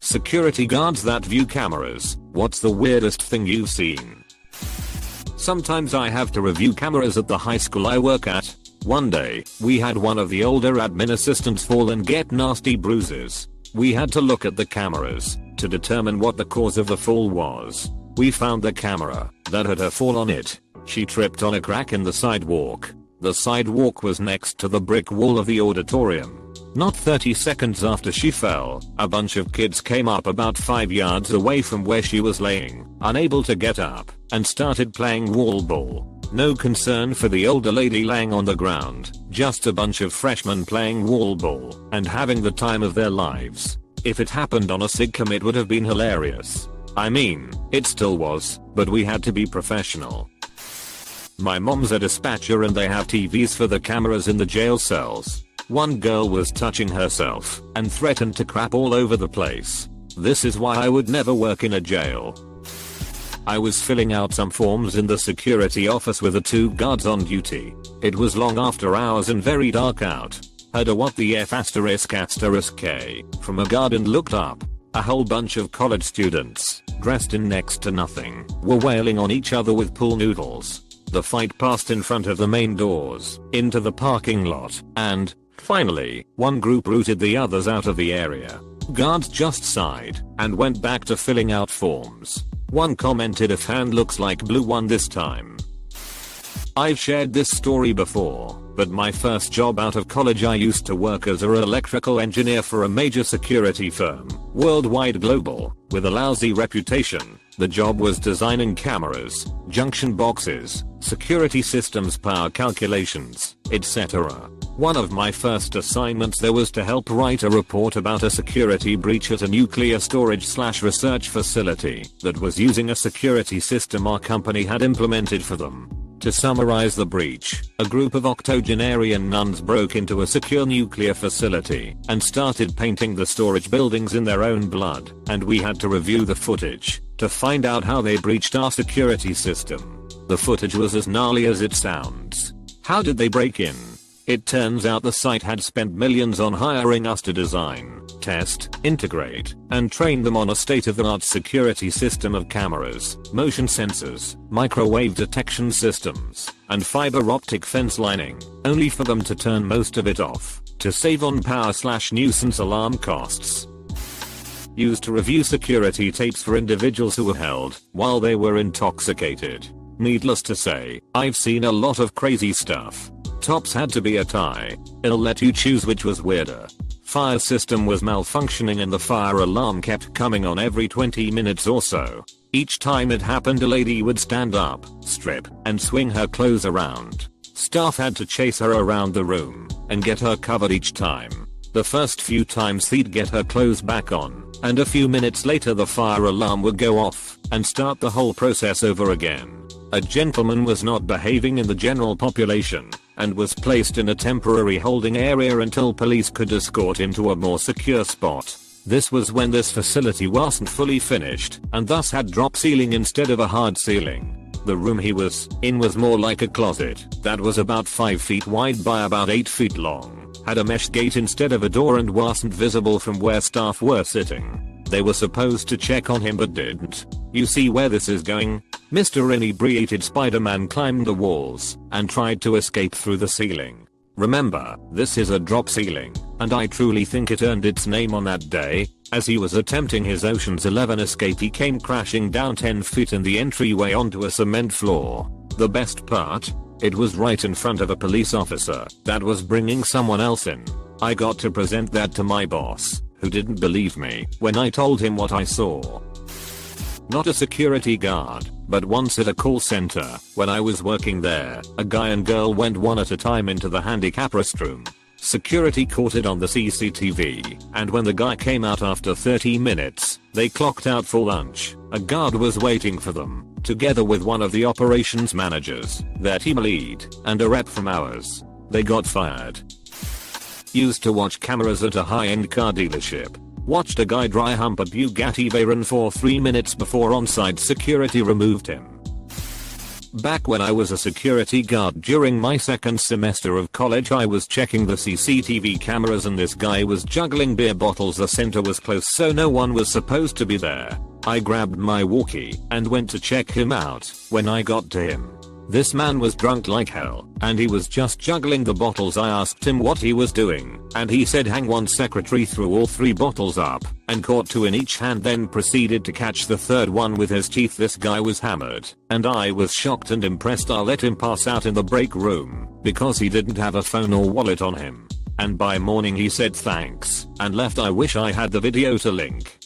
Security guards that view cameras. What's the weirdest thing you've seen? Sometimes I have to review cameras at the high school I work at. One day, we had one of the older admin assistants fall and get nasty bruises. We had to look at the cameras to determine what the cause of the fall was. We found the camera that had her fall on it. She tripped on a crack in the sidewalk. The sidewalk was next to the brick wall of the auditorium. Not 30 seconds after she fell, a bunch of kids came up about 5 yards away from where she was laying, unable to get up, and started playing wall ball. No concern for the older lady laying on the ground, just a bunch of freshmen playing wall ball and having the time of their lives. If it happened on a sitcom it would have been hilarious. I mean, it still was, but we had to be professional. My mom's a dispatcher and they have TVs for the cameras in the jail cells. One girl was touching herself and threatened to crap all over the place. This is why I would never work in a jail. I was filling out some forms in the security office with the 2 guards on duty. It was long after hours and very dark out. Heard a what the F **K from a guard and looked up. A whole bunch of college students, dressed in next to nothing, were wailing on each other with pool noodles. The fight passed in front of the main doors, into the parking lot, and, finally, one group rooted the others out of the area. Guards just sighed and went back to filling out forms. One commented, "If hand looks like blue one this time." I've shared this story before, but my first job out of college I used to work as an electrical engineer for a major security firm, worldwide global, with a lousy reputation. The job was designing cameras, junction boxes, security systems, power calculations, etc. One of my first assignments there was to help write a report about a security breach at a nuclear storage/research facility that was using a security system our company had implemented for them. To summarize the breach, a group of octogenarian nuns broke into a secure nuclear facility and started painting the storage buildings in their own blood, and we had to review the footage to find out how they breached our security system. The footage was as gnarly as it sounds. How did they break in? It turns out the site had spent millions on hiring us to design, test, integrate, and train them on a state-of-the-art security system of cameras, motion sensors, microwave detection systems, and fiber optic fence lining, only for them to turn most of it off, to save on power/nuisance alarm costs. Used to review security tapes for individuals who were held while they were intoxicated. Needless to say, I've seen a lot of crazy stuff. Tops had to be a tie. It'll let you choose which was weirder. Fire system was malfunctioning and the fire alarm kept coming on every 20 minutes or so. Each time it happened a lady would stand up, strip, and swing her clothes around. Staff had to chase her around the room and get her covered each time. The first few times they'd get her clothes back on, and a few minutes later the fire alarm would go off and start the whole process over again. A gentleman was not behaving in the general population and was placed in a temporary holding area until police could escort him to a more secure spot. This was when this facility wasn't fully finished and thus had drop ceiling instead of a hard ceiling. The room he was in was more like a closet that was about 5 feet wide by about 8 feet long, had a mesh gate instead of a door, and wasn't visible from where staff were sitting. They were supposed to check on him but didn't. You see where this is going? Mr. Inebriated Spider-Man climbed the walls and tried to escape through the ceiling. Remember, this is a drop ceiling, and I truly think it earned its name on that day. As he was attempting his Ocean's 11 escape, he came crashing down 10 feet in the entryway onto a cement floor. The best part? It was right in front of a police officer that was bringing someone else in. I got to present that to my boss, who didn't believe me when I told him what I saw. Not a security guard, but once at a call center, when I was working there, a guy and girl went one at a time into the handicap restroom. Security caught it on the CCTV, and when the guy came out after 30 minutes, they clocked out for lunch. A guard was waiting for them, together with one of the operations managers, their team lead, and a rep from ours. They got fired. Used to watch cameras at a high-end car dealership. Watched a guy dry hump a Bugatti Veyron for 3 minutes before on-site security removed him. Back when I was a security guard during my second semester of college, I was checking the CCTV cameras and this guy was juggling beer bottles. The center was close so no one was supposed to be there. I grabbed my walkie and went to check him out. When I got to him, this man was drunk like hell and he was just juggling the bottles. I asked him what he was doing and he said hang one. Secretary threw all 3 bottles up and caught 2 in each hand, then proceeded to catch the 3rd one with his teeth. This guy was hammered and I was shocked and impressed. I let him pass out in the break room because he didn't have a phone or wallet on him, and by morning he said thanks and left. I wish I had the video to link.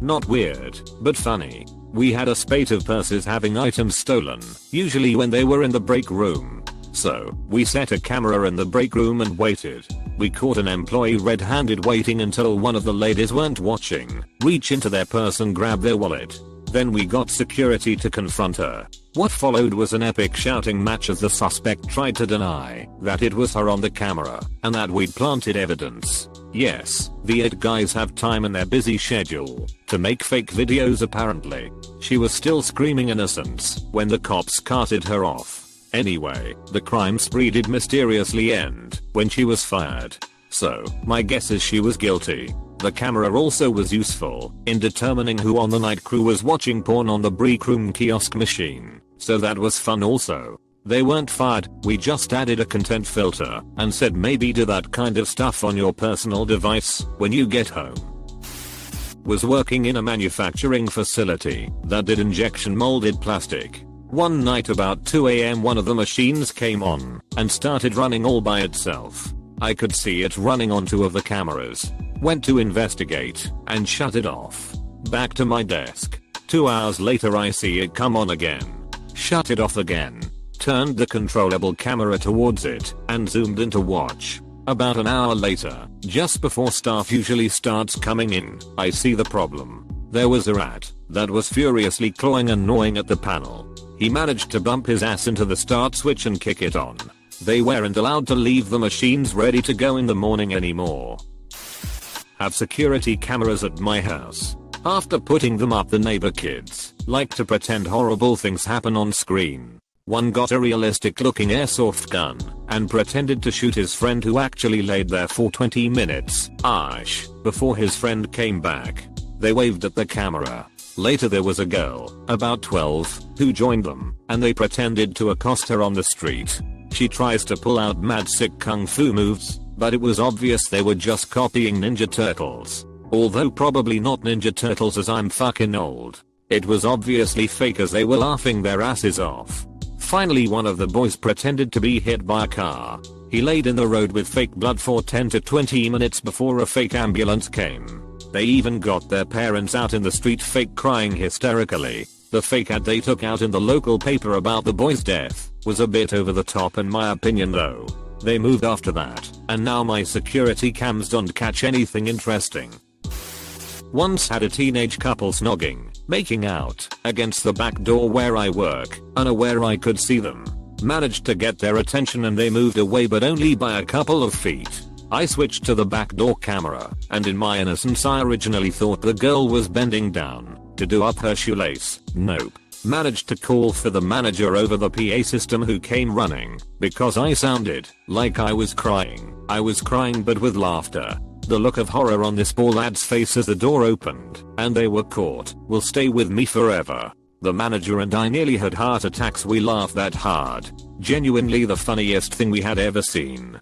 Not weird, but funny. We had a spate of purses having items stolen, usually when they were in the break room. So, we set a camera in the break room and waited. We caught an employee red-handed waiting until one of the ladies weren't watching, reach into their purse and grab their wallet. Then we got security to confront her. What followed was an epic shouting match as the suspect tried to deny that it was her on the camera and that we'd planted evidence. Yes, the 8 guys have time in their busy schedule to make fake videos apparently. She was still screaming innocence when the cops carted her off. Anyway, the crime spree did mysteriously end when she was fired. So, my guess is she was guilty. The camera also was useful in determining who on the night crew was watching porn on the break room kiosk machine. So that was fun also. They weren't fired, we just added a content filter and said maybe do that kind of stuff on your personal device when you get home. Was working in a manufacturing facility that did injection molded plastic. One night about 2 AM one of the machines came on and started running all by itself. I could see it running on 2 of the cameras. Went to investigate and shut it off. Back to my desk. 2 hours later I see it come on again. Shut it off again. Turned the controllable camera towards it and zoomed in to watch. About an hour later, just before staff usually starts coming in, I see the problem. There was a rat that was furiously clawing and gnawing at the panel. He managed to bump his ass into the start switch and kick it on. They weren't allowed to leave the machines ready to go in the morning anymore. Have security cameras at my house. After putting them up, the neighbor kids like to pretend horrible things happen on screen. One got a realistic looking airsoft gun and pretended to shoot his friend who actually laid there for 20 minutes before his friend came back. They waved at the camera. Later there was a girl, about 12, who joined them and they pretended to accost her on the street. She tries to pull out mad sick kung fu moves, but it was obvious they were just copying Ninja Turtles. Although probably not Ninja Turtles as I'm fucking old. It was obviously fake as they were laughing their asses off. Finally one of the boys pretended to be hit by a car. He laid in the road with fake blood for 10 to 20 minutes before a fake ambulance came. They even got their parents out in the street fake crying hysterically. The fake ad they took out in the local paper about the boy's death was a bit over the top in my opinion though. They moved after that, and now my security cams don't catch anything interesting. Once had a teenage couple snogging, making out, against the back door where I work, unaware I could see them. Managed to get their attention and they moved away but only by a couple of feet. I switched to the back door camera, and in my innocence I originally thought the girl was bending down to do up her shoelace. Nope. Managed to call for the manager over the PA system who came running because I sounded like I was crying. I was crying but with laughter. The look of horror on this poor lad's face as the door opened and they were caught will stay with me forever. The manager and I nearly had heart attacks. We laughed that hard. Genuinely the funniest thing we had ever seen.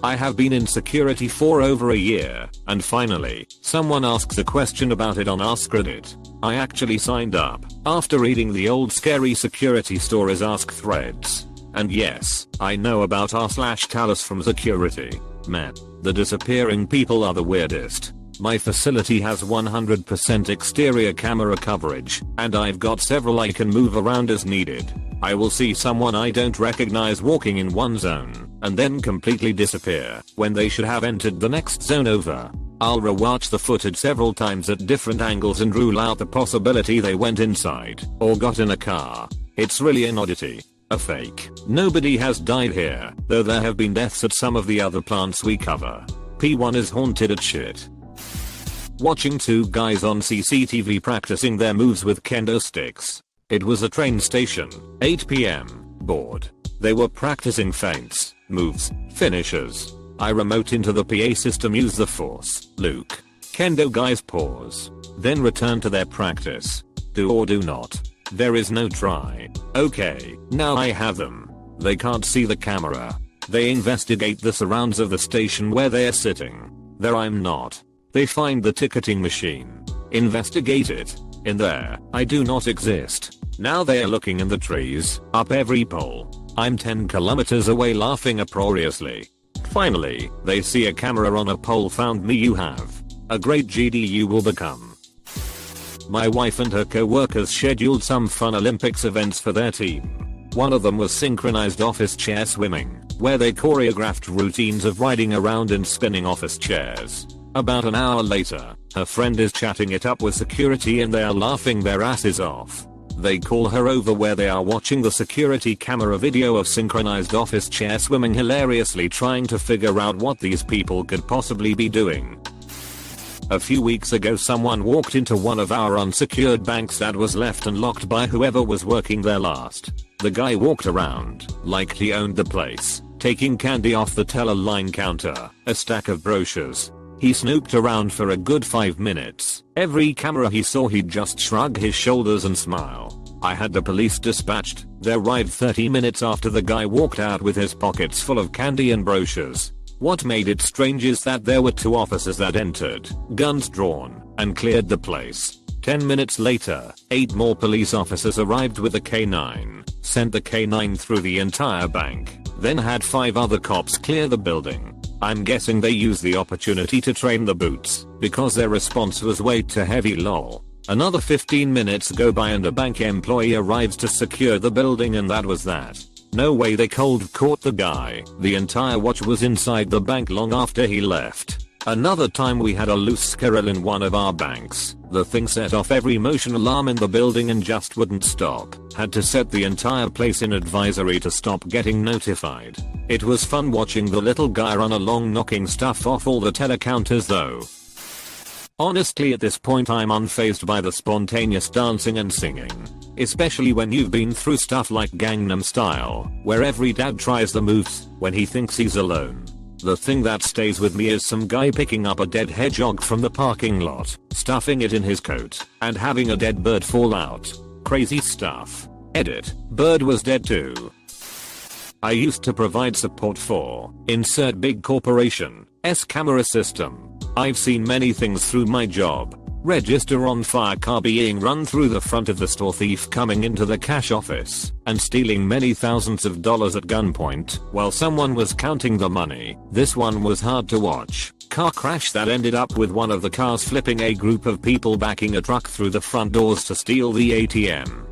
I have been in security for over a year, and finally, someone asks a question about it on AskReddit. I actually signed up after reading the old scary security stories Ask threads. And yes, I know about r/Talos from security. Man, the disappearing people are the weirdest. My facility has 100% exterior camera coverage, and I've got several I can move around as needed. I will see someone I don't recognize walking in one zone, and then completely disappear when they should have entered the next zone over. I'll rewatch the footage several times at different angles and rule out the possibility they went inside or got in a car. It's really an oddity. A fake. Nobody has died here, though there have been deaths at some of the other plants we cover. P1 is haunted as shit. Watching 2 guys on CCTV practicing their moves with kendo sticks. It was a train station, 8 p.m, bored. They were practicing feints, moves, finishes. I remote into the PA system, use the force, Luke. Kendo guys pause. Then return to their practice. Do or do not. There is no try. Okay, now I have them. They can't see the camera. They investigate the surrounds of the station where they are sitting. There I'm not. They find the ticketing machine. Investigate it. In there, I do not exist. Now they are looking in the trees, up every pole. I'm 10 kilometers away laughing uproariously. Finally, they see a camera on a pole. Found me, you have. A great GD you will become. My wife and her co-workers scheduled some fun Olympics events for their team. One of them was synchronized office chair swimming, where they choreographed routines of riding around and spinning office chairs. About an hour later, her friend is chatting it up with security and they are laughing their asses off. They call her over where they are watching the security camera video of synchronized office chair swimming, hilariously trying to figure out what these people could possibly be doing. A few weeks ago someone walked into one of our unsecured banks that was left unlocked by whoever was working there last. The guy walked around like he owned the place, taking candy off the teller line counter, a stack of brochures. He snooped around for a good 5 minutes. Every camera he saw he'd just shrug his shoulders and smile. I had the police dispatched. They arrived 30 minutes after the guy walked out with his pockets full of candy and brochures. What made it strange is that there were 2 officers that entered, guns drawn, and cleared the place. 10 minutes later, 8 more police officers arrived with a K9, sent the K9 through the entire bank, then had 5 other cops clear the building. I'm guessing they used the opportunity to train the boots, because their response was way too heavy lol. Another 15 minutes go by and a bank employee arrives to secure the building, and that was that. No way they cold caught the guy. The entire watch was inside the bank long after he left. Another time we had a loose squirrel in one of our banks. The thing set off every motion alarm in the building and just wouldn't stop. Had to set the entire place in advisory to stop getting notified. It was fun watching the little guy run along knocking stuff off all the teller counters though. Honestly, at this point I'm unfazed by the spontaneous dancing and singing. Especially when you've been through stuff like Gangnam Style, where every dad tries the moves when he thinks he's alone. The thing that stays with me is some guy picking up a dead hedgehog from the parking lot, stuffing it in his coat, and having a dead bird fall out. Crazy stuff. Edit. Bird was dead too. I used to provide support for insert big corporation S camera system. I've seen many things through my job. Register on fire car being run through the front of the store, thief coming into the cash office and stealing many thousands of dollars at gunpoint while someone was counting the money. This one was hard to watch. Car crash that ended up with one of the cars flipping, a group of people backing a truck through the front doors to steal the ATM.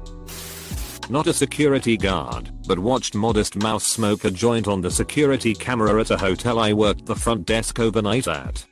Not a security guard, but watched Modest Mouse smoke a joint on the security camera at a hotel I worked the front desk overnight at.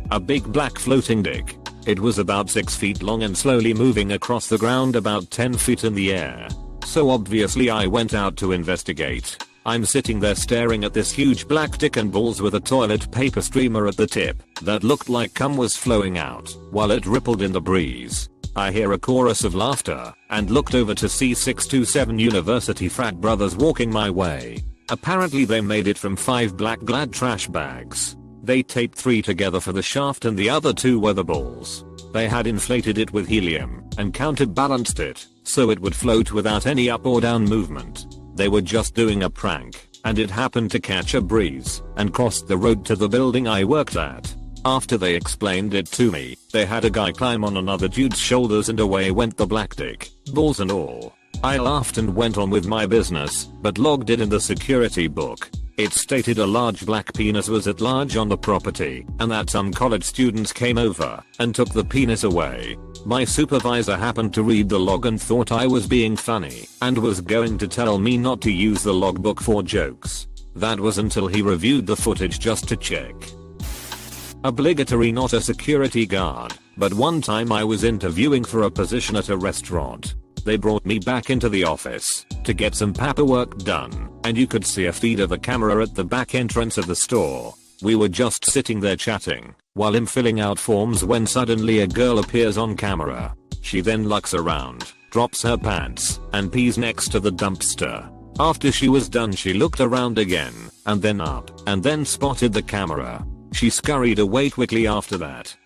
A big black floating dick. It was about 6 feet long and slowly moving across the ground about 10 feet in the air. So obviously I went out to investigate. I'm sitting there staring at this huge black dick and balls with a toilet paper streamer at the tip that looked like cum was flowing out while it rippled in the breeze. I hear a chorus of laughter and looked over to see 627 university frat brothers walking my way. Apparently they made it from 5 black Glad trash bags. They taped 3 together for the shaft and the other 2 were the balls. They had inflated it with helium and counterbalanced it so it would float without any up or down movement. They were just doing a prank, and it happened to catch a breeze and crossed the road to the building I worked at. After they explained it to me, they had a guy climb on another dude's shoulders and away went the black dick, balls and all. I laughed and went on with my business, but logged it in the security book. It stated a large black penis was at large on the property and that some college students came over and took the penis away. My supervisor happened to read the log and thought I was being funny and was going to tell me not to use the logbook for jokes. That was until he reviewed the footage just to check. Obligatory, not a security guard, but one time I was interviewing for a position at a restaurant. They brought me back into the office to get some paperwork done, and you could see a feed of a camera at the back entrance of the store. We were just sitting there chatting while I'm filling out forms when suddenly a girl appears on camera. She then looks around, drops her pants and pees next to the dumpster. After she was done, she looked around again, and then up, and then spotted the camera. She scurried away quickly after that.